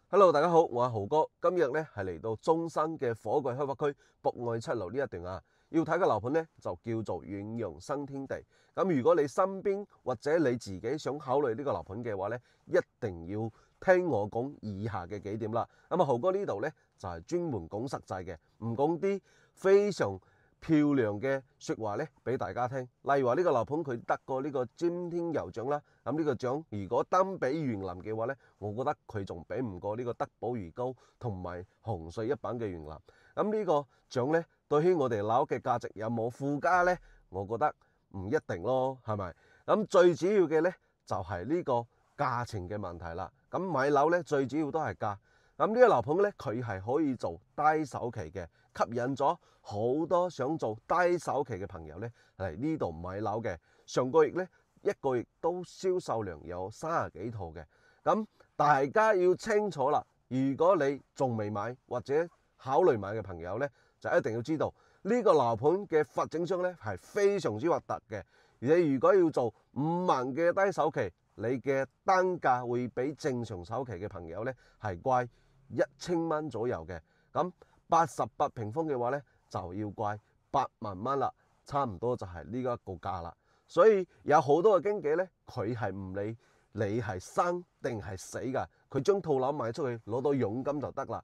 Hello，大家好，我係豪哥。今日咧係嚟到中山嘅火炬開發區博愛7路呢一段啊。要睇嘅樓盤咧就叫做遠洋新天地。咁如果你身邊或者你自己想考慮呢個樓盤嘅話咧，一定要聽我講以下嘅幾點啦。咁豪哥呢度咧就係專門講實際嘅，唔講啲非常漂亮嘅説話咧俾大家聽。例如話呢個樓盤佢得過呢個尖天酋獎啦，咁呢個獎如果單比園林嘅話咧，我覺得佢仲比唔過呢個德寶如高同埋紅隧一品嘅園林。咁呢個獎咧對於我哋樓嘅價值有冇附加咧？我覺得唔一定咯，係咪？咁最主要嘅咧就係呢個價錢嘅問題啦。咁買樓咧最主要都係價。咁呢個樓盤咧，佢係可以做低首期嘅，吸引咗好多想做低首期嘅朋友咧嚟呢度買樓嘅。上個月咧一個月都銷售量有30幾套嘅。咁大家要清楚啦，如果你仲未買或者考慮買嘅朋友咧，就一定要知道呢個樓盤嘅發展商咧係非常之核突嘅。你如果要做5萬嘅低首期，你嘅單價會比正常首期嘅朋友咧係貴1000蚊左右嘅。咁88平方嘅話咧就要貴8萬蚊啦，差唔多就係呢一個價啦。所以有好多嘅經紀咧，佢係唔理你係生定係死㗎，佢將套樓賣出去攞到佣金就得啦。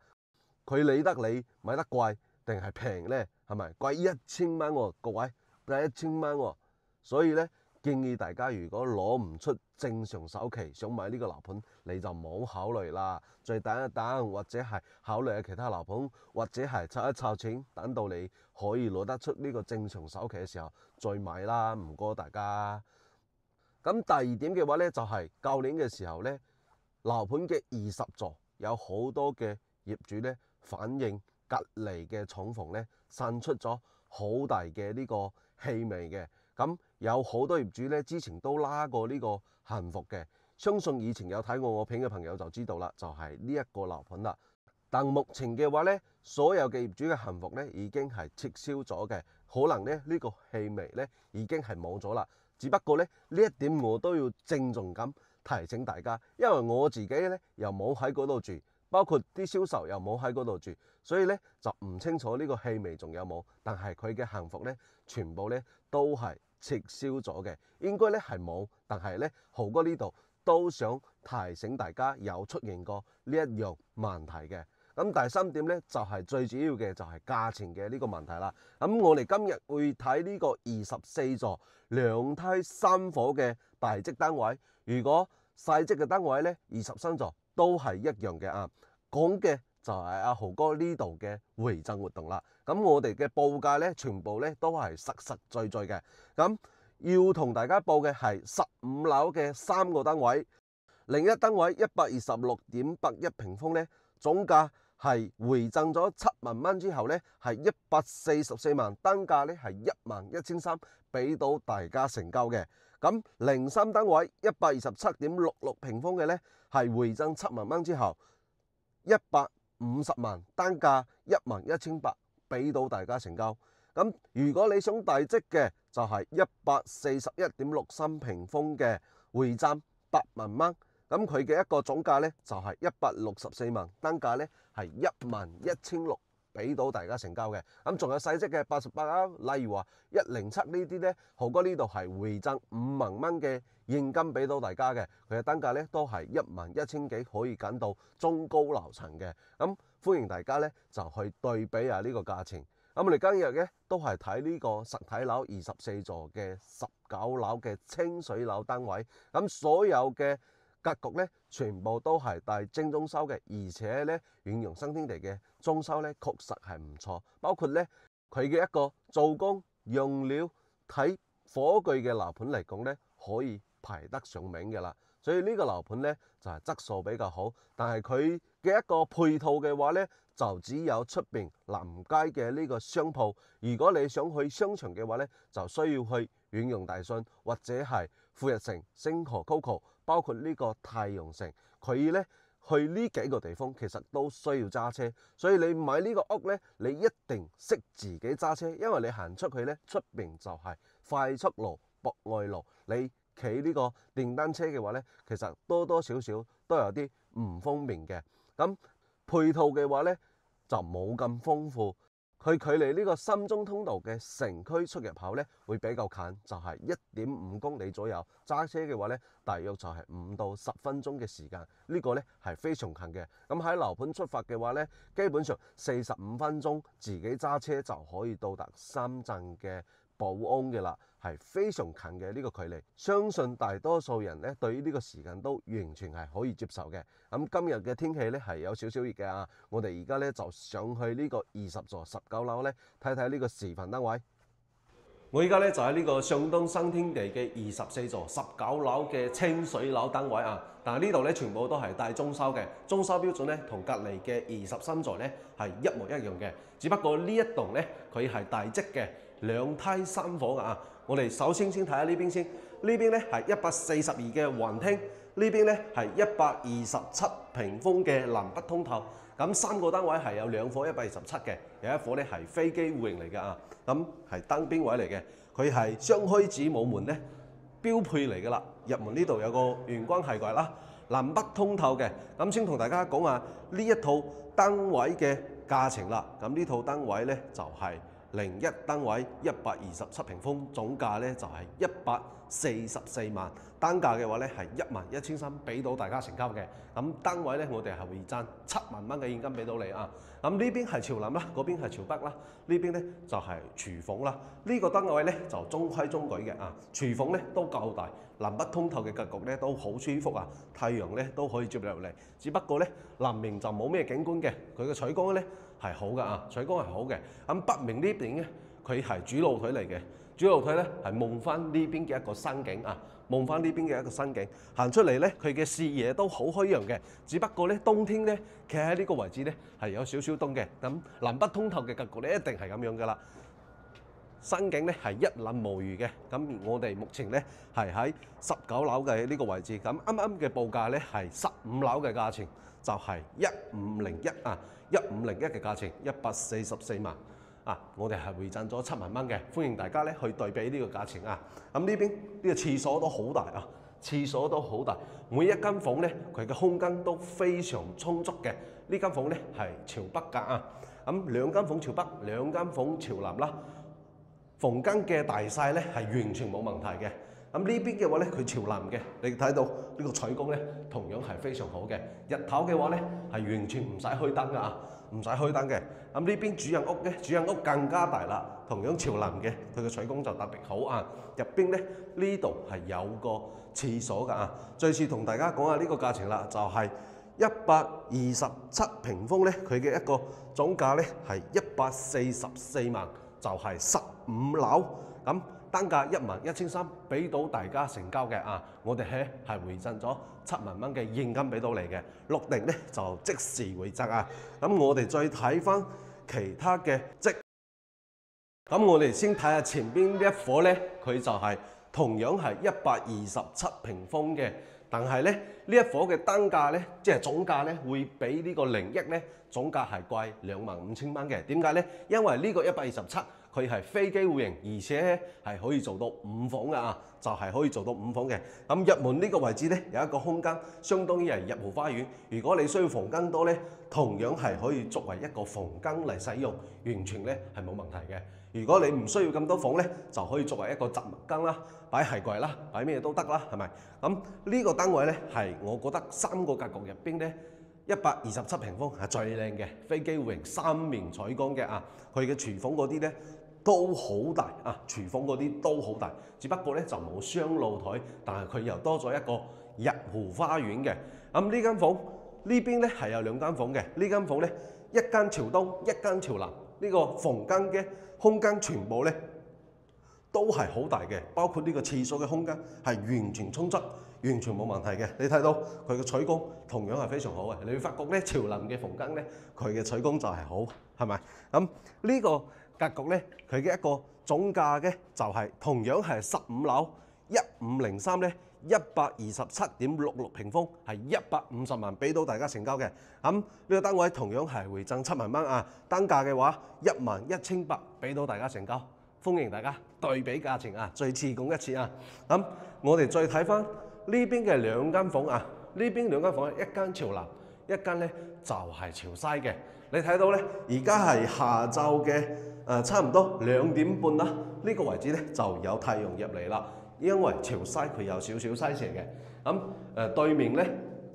佢理得你買得貴定係平咧？係咪貴1000蚊喎？各位貴1000蚊喎，所以咧建議大家如果攞唔出正常首期想買呢個樓盤，你就唔好考慮啦。再等一等，或者係考慮下其他樓盤，或者係湊一湊錢，等到你可以攞得出呢個正常首期嘅時候再買啦。唔該大家。咁第二點嘅話咧，就係舊年嘅時候咧，樓盤嘅20座有好多嘅業主咧反映隔離嘅廠房咧散出咗好大嘅呢個氣味嘅。咁有好多業主咧之前都拉過呢個幸福嘅，相信以前有睇過我片嘅朋友就知道啦，就係呢一個樓盤啦。但目前嘅話咧，所有嘅業主嘅幸福咧已經係撤銷咗嘅，可能咧呢個氣味咧已經係冇咗啦。只不過咧呢一點我都要鄭重咁提醒大家，因為我自己咧又冇喺嗰度住，包括啲銷售又冇喺嗰度住，所以咧就唔清楚呢個氣味仲有冇。但係佢嘅幸福咧全部咧都係撤銷咗嘅，應該咧係冇。但係咧豪哥呢度都想提醒大家有出現過呢一樣問題嘅。咁第三點咧就係最主要嘅就係價錢嘅呢個問題啦。咁我哋今日會睇呢個24座2梯3伙嘅大積單位，如果細積嘅單位咧23座都係一樣嘅啊。講嘅就係阿豪哥呢度嘅回贈活動啦。咁我哋嘅報價咧全部咧都係實實在在嘅。咁要同大家報嘅係15樓嘅3個單位，另一單位126.81平方咧，總價係回贈咗7萬蚊之後咧，係144萬，單價咧係11300，俾到大家成交嘅。咁03單位127.66平方嘅咧，係回贈7萬蚊之後150萬，單價11800，俾到大家成交。咁如果你想大積嘅，就係141.63平方嘅回贈8萬蚊。咁佢嘅一個總價咧就係164萬，單價咧係11600，俾到大家成交嘅。咁仲有細積嘅88啦，例如話107呢啲咧，豪哥呢度係回贈5萬蚊嘅現金俾到大家嘅，佢嘅單價咧都係11000幾，可以揀到中高樓層嘅。咁歡迎大家咧就去對比下呢個價錢。咁我哋今日咧都係睇呢個實體樓24座嘅19樓嘅清水樓單位，咁所有嘅格局咧全部都係帶精裝修嘅，而且咧遠洋新天地嘅裝修咧確實係唔錯，包括咧佢嘅一個做工用料，睇火炬嘅樓盤嚟講咧可以排得上名嘅啦。所以呢個樓盤咧就係質素比較好，但係佢嘅一個配套嘅話咧就只有出邊臨街嘅呢個商鋪。如果你想去商場嘅話咧，就需要去遠洋大信或者係富日城、星河 COCO， 包括呢個太陽城，佢咧去呢幾個地方其實都需要揸車。所以你買呢個屋咧，你一定識自己揸車，因為你行出去咧出邊就係快速路、博愛路，你企呢個電單車嘅話咧，其實多多少少都有啲唔方便嘅。咁配套嘅話咧就冇咁豐富。佢距離呢個深中通道嘅城區出入口咧會比較近，就係1.5公里左右。揸車嘅話咧，大約就係5到10分鐘嘅時間，呢個咧係非常近嘅。咁喺樓盤出發嘅話咧，基本上45分鐘自己揸車就可以到達深圳嘅寶安嘅啦，係非常近嘅呢個距離。相信大多數人咧對於呢個時間都完全係可以接受嘅。咁今日嘅天氣咧係有少少熱嘅啊，我哋而家咧就上去呢個20座19樓咧睇睇呢個視頻單位。我而家咧就喺呢個上東新天地嘅24座19樓嘅清水樓單位啊，但係呢度咧全部都係帶中收嘅，中收標準咧同隔離嘅23座咧係一模一樣嘅，只不過呢一棟咧佢係大積嘅2梯3房啊。我哋首先睇下呢邊先，呢邊咧係142嘅環廳，呢邊咧係127平方嘅南北通透。咁3個單位係有2伙127嘅，有一伙咧係飛機戶型嚟嘅啊，咁係單邊位嚟嘅，佢係雙開子母門咧標配嚟嘅啦。入門呢度有個玄關係櫃啦，南北通透嘅。咁先同大家講下呢一套單位嘅價錢啦。咁呢套單位咧就係01單位127平方，總價咧就係144萬，單價嘅話咧係11300俾到大家成交嘅。咁單位咧我哋係會賺7萬蚊嘅現金俾到你啊。咁呢邊係朝南啦，嗰邊係朝北啦，呢邊咧就係廚房啦。呢個單位咧就中規中矩嘅啊，廚房咧都夠大，南北通透嘅格局咧都好舒服啊，太陽咧都可以照入嚟。只不過咧南面就冇咩景觀嘅，佢嘅採光咧係好嘅啊，採光係好嘅。咁北面呢邊咧佢係主露台嚟嘅，主露台咧係望翻呢邊嘅一個山景啊，望翻呢邊嘅一個山景，行出嚟咧佢嘅視野都好開揚嘅。只不過咧冬天咧企喺呢個位置咧係有少少凍嘅。咁南北通透嘅格局咧一定係咁樣噶啦。山景咧係一覽無餘嘅。咁我哋目前咧係喺19樓嘅呢個位置。咁啱啱嘅報價咧係15樓嘅價錢，就係1501啊，1501嘅價錢144萬。啊！我哋係回贈咗7萬蚊嘅，歡迎大家咧去對比呢個價錢啊！咁呢邊呢個廁所都好大啊，廁所都好大，每一間房咧佢嘅空間都非常充足嘅。呢間房咧係朝北㗎啊，咁2間房朝北，2間房朝南啦。房間嘅大細咧係完全冇問題嘅。咁呢邊嘅話咧佢朝南嘅，你睇到呢個採光咧同樣係非常好嘅。日頭嘅話咧係完全唔使開燈㗎啊！唔使開燈嘅。咁呢邊主人屋咧，主人屋更加大啦，同樣朝南嘅，佢嘅採光就特別好啊。入邊咧呢度係有個廁所㗎啊。再次同大家講下呢個價錢啦，就係127平方咧，佢嘅一個總價咧係144萬，就係15樓。咁單價11300俾到大家成交嘅啊！我哋咧係回贈咗7萬蚊嘅現金俾到你嘅，落定咧就即時回贈啊！咁我哋再睇翻其他嘅積，咁我哋先睇下前邊呢一伙咧，佢就係同樣係127平方嘅，但係咧呢一伙嘅單價咧，即係總價咧會比呢個01咧總價係貴25000蚊嘅。點解咧？因為呢個127。佢係飛機戶型，而且係可以做到5房嘅啊，就係可以做到5房嘅。咁入門呢個位置咧有一個空間，相當於係入戶花園。如果你需要房間多咧，同樣係可以作為一個房間嚟使用，完全咧係冇問題嘅。如果你唔需要咁多房咧，就可以作為一個雜物間啦，擺鞋櫃啦，擺咩都得啦，係咪？咁呢個單位咧係我覺得3個格局入邊咧127平方係最靚嘅，飛機戶型3面採光嘅啊，佢嘅廚房嗰啲咧都好大啊！廚房嗰啲都好大，只不過咧就冇雙露台，但係佢又多咗一個入戶花園嘅。咁呢間房呢邊咧係有2間房嘅，呢間房咧一間朝東，一間朝南。呢個房間嘅空間全部咧都係好大嘅，包括呢個廁所嘅空間係完全充足，完全冇問題嘅。你睇到佢嘅採光同樣係非常好嘅。你會發覺咧朝南嘅房間咧，佢嘅採光就係好，係咪？咁呢個格局咧，佢嘅一個總價嘅就係同樣係15樓1503咧，127.66平方係150萬俾到大家成交嘅。咁呢個單位同樣係回贈7萬蚊啊，單價嘅話11800俾到大家成交，歡迎大家對比價錢啊，再次講一次啊。咁我哋再睇翻呢邊嘅2間房啊，呢邊2間房一間朝南，一一間咧就係潮西嘅。你睇到咧，而家係下晝嘅差唔多2點半啦，呢個位置咧就有太陽入嚟啦。因為潮西佢有少少西斜嘅，咁對面咧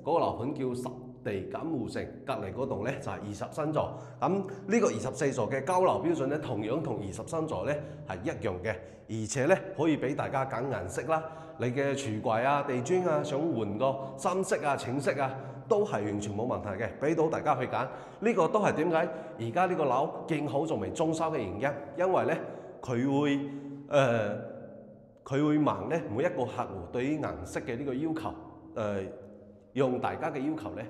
嗰個樓盤叫實地錦湖城，隔離嗰棟咧就係20新座。咁呢個24座嘅交樓標準咧，同樣同20新座咧係一樣嘅，而且咧可以俾大家揀顏色啦。你嘅櫥櫃啊、地磚啊，想換個深色啊、淺色啊，都係完全冇問題嘅，俾到大家去揀。呢個都係點解而家呢個樓建好仲未裝修嘅原因，因為咧佢會問咧每一個客戶對於顏色嘅呢個要求，用大家嘅要求咧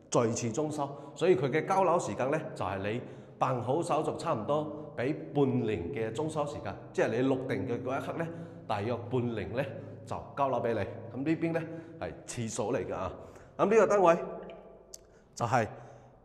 再次裝修，所以佢嘅交樓時間咧就係你辦好手續差唔多俾半年嘅裝修時間，即係你錄定嘅嗰一刻咧，大約半年咧就交樓俾你。咁呢邊咧係廁所嚟㗎啊！咁呢個單位就係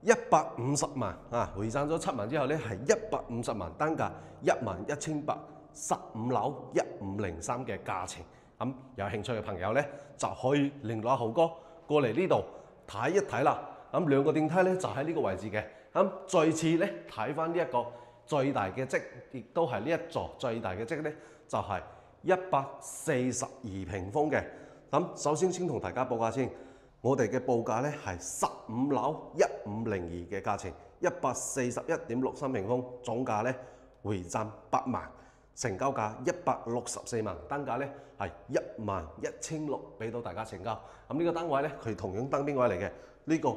150萬啊，回賺咗7萬之後咧係150萬，單價11815樓1503嘅價錢。咁有興趣嘅朋友咧就可以聯絡豪哥過嚟呢度睇一睇啦。咁2個電梯咧就喺呢個位置嘅。咁再次咧睇翻呢一個最大嘅積，亦都係呢一座最大嘅積咧，就係142平方嘅。咁首先同大家報價先，我哋嘅報價咧係15樓1502嘅價錢，141.63平方，總價咧回賺8萬，成交價164萬，單價咧係11600俾到大家成交。咁呢個單位咧佢同樣單邊位嚟嘅，呢個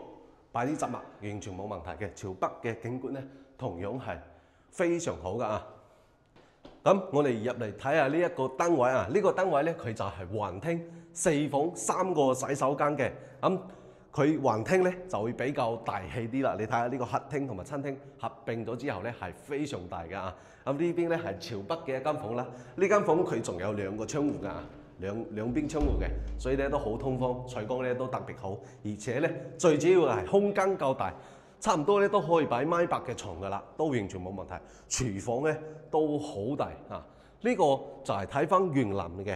擺啲雜物完全冇問題嘅，朝北嘅景觀咧同樣係非常好㗎啊！咁我哋入嚟睇下呢一個單位啊，呢個單位咧佢就係橫廳4房3個洗手間嘅。咁佢橫廳咧就會比較大氣啲啦。你睇下呢個客廳同埋餐廳合併咗之後咧係非常大㗎啊！咁呢邊咧係朝北嘅一間房啦。呢間房佢仲有2個窗戶㗎，兩邊窗戶嘅，所以咧都好通風，採光咧都特別好。而且咧最主要係空間夠大。差唔多咧都可以擺1.8米嘅床㗎啦，都完全冇問題。廚房咧都好大啊！呢個就係睇翻園林嘅，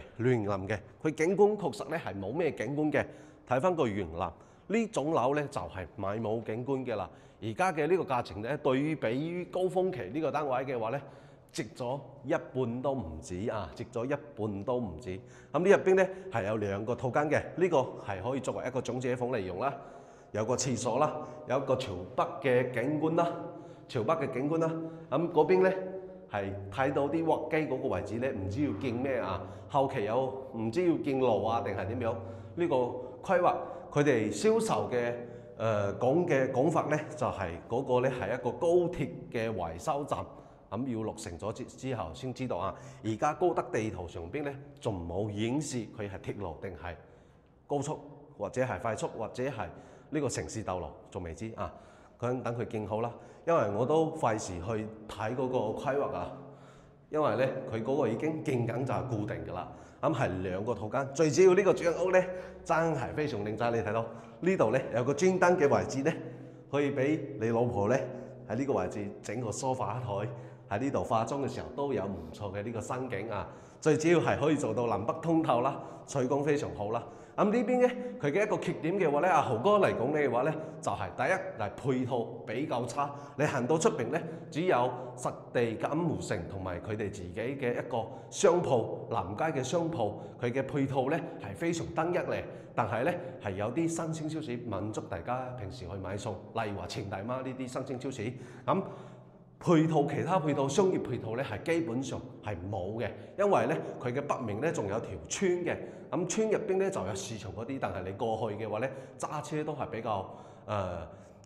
佢景觀確實咧係冇咩景觀嘅。睇翻個園林呢種樓咧就係買冇景觀嘅啦。而家嘅呢個價錢咧，對於比於高峰期呢個單位嘅話咧，值咗一半都唔止啊！值咗一半都唔止。咁呢入邊咧係有2個套間嘅，呢個係可以作為一個長者房嚟用啦。有個廁所啦，有一個朝北嘅景觀啦，咁嗰邊咧係睇到啲滑機嗰個位置咧，唔知要建咩啊？後期有唔知要建路啊定係點樣？呢個規劃佢哋銷售嘅講法咧，就係嗰個咧係一個高鐵嘅維修站，咁要落成咗之後先知道啊。而家高德地圖上邊咧仲冇顯示佢係鐵路定係高速或者係快速或者係呢個城市道路仲未知啊，等佢建好啦。因為我都費事去睇嗰個規劃啊，因為咧佢嗰個已經建緊就係固定㗎啦。咁係2個套間，最主要呢個主人屋咧真係非常靚仔。你睇到呢度咧有個專登嘅位置咧，可以俾你老婆咧喺呢個位置整個梳化台，喺呢度化妝嘅時候都有唔錯嘅呢個生景啊。最主要係可以做到南北通透啦，採光非常好啦。咁呢邊咧，佢嘅一個缺點嘅話咧，阿豪哥嚟講嘅話咧，就係第一係配套比較差。你行到出邊咧，只有實地錦湖城同埋佢哋自己嘅一個商鋪，南街嘅商鋪，佢嘅配套咧係非常單一嚟。但係咧係有啲新鮮超市滿足大家平時去買餸，例如話程大媽呢啲新鮮超市咁。其他配套商業配套咧係基本上係冇嘅，因為咧佢嘅北面咧仲有條村嘅，咁村入邊咧就有市場嗰啲，但係你過去嘅話咧揸車都係比較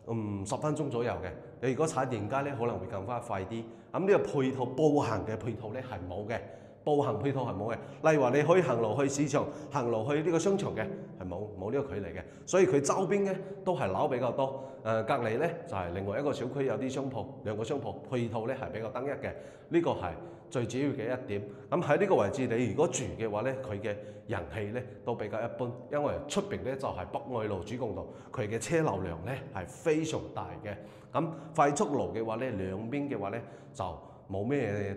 10分鐘左右嘅。你如果踩電街咧可能會更加快啲。咁呢個配套步行嘅配套咧係冇嘅，步行配套係冇嘅。例如話你可以行路去市場，行路去呢個商場嘅係冇呢個距離嘅，所以佢周邊咧都係樓比較多。隔離咧就係另外一個小區有啲商鋪，2個商鋪配套咧係比較單一嘅，呢個係最主要嘅一點。咁喺呢個位置你如果住嘅話咧，佢嘅人氣咧都比較一般，因為出邊咧就係北愛路主幹道，佢嘅車流量咧係非常大嘅。咁快速路嘅話咧，兩邊嘅話咧就冇咩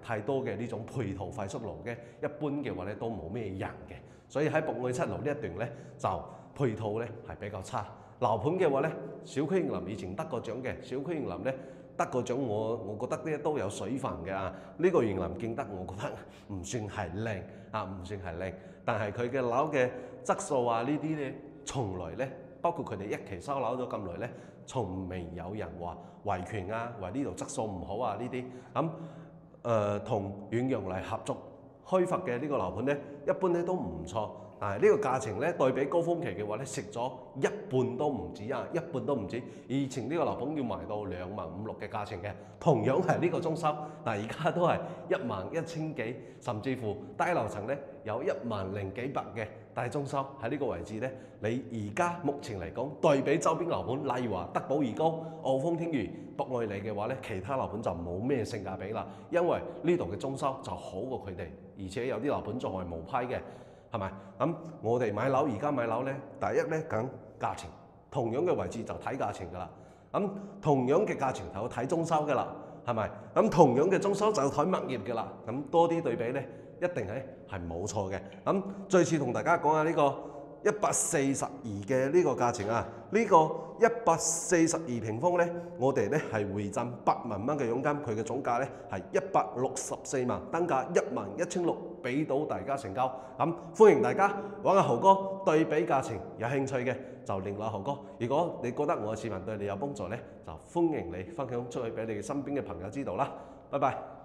太多嘅呢種配套快速路嘅，一般嘅話咧都冇咩人嘅，所以喺博愛7路呢一段咧就配套咧係比較差。樓盤嘅話咧，小區盈林以前得過獎嘅，小區盈林咧得過獎我覺得咧都有水分嘅啊。呢個盈林敬德我覺得唔算係靚啊，唔算係靚，但係佢嘅樓嘅質素啊呢啲咧，從來咧包括佢哋一期收樓咗咁耐咧，從未有人話維權啊，話呢度質素唔好啊呢啲咁同遠洋嚟合作開發嘅呢個樓盤咧，一般咧都唔錯。但係呢個價錢咧對比高峰期嘅話咧，食咗一半都唔止啊，一半都唔止。以前呢個樓盤要賣到2.5萬5、6嘅價錢嘅，同樣係呢個裝修，但係而家都係11000幾，甚至乎低樓層咧有10000幾百嘅大裝修喺呢個位置咧。你而家目前嚟講對比周邊樓盤，例如話德寶二高、澳豐天娛、博愛里嘅話咧，其他樓盤就冇咩性價比啦，因為呢度嘅裝修就好過佢哋，而且有啲樓盤仲係無批嘅。係咪？我哋買樓而家買樓咧，第一咧講價錢，同樣嘅位置就睇價錢㗎啦。同樣嘅價錢就睇裝修㗎啦，係咪？同樣嘅裝修就睇物業㗎啦。多啲對比咧，一定係冇錯嘅。再次同大家講下呢個142嘅呢個價錢啊，呢個142平方咧，我哋咧係回贈8萬蚊嘅佣金，佢嘅總價咧係164萬，單價11600，俾到大家成交。歡迎大家揾阿豪哥對比價錢，有興趣嘅就聯絡豪哥。如果你覺得我嘅視頻對你有幫助咧，就歡迎你分享出去俾你身邊嘅朋友知道啦。拜拜。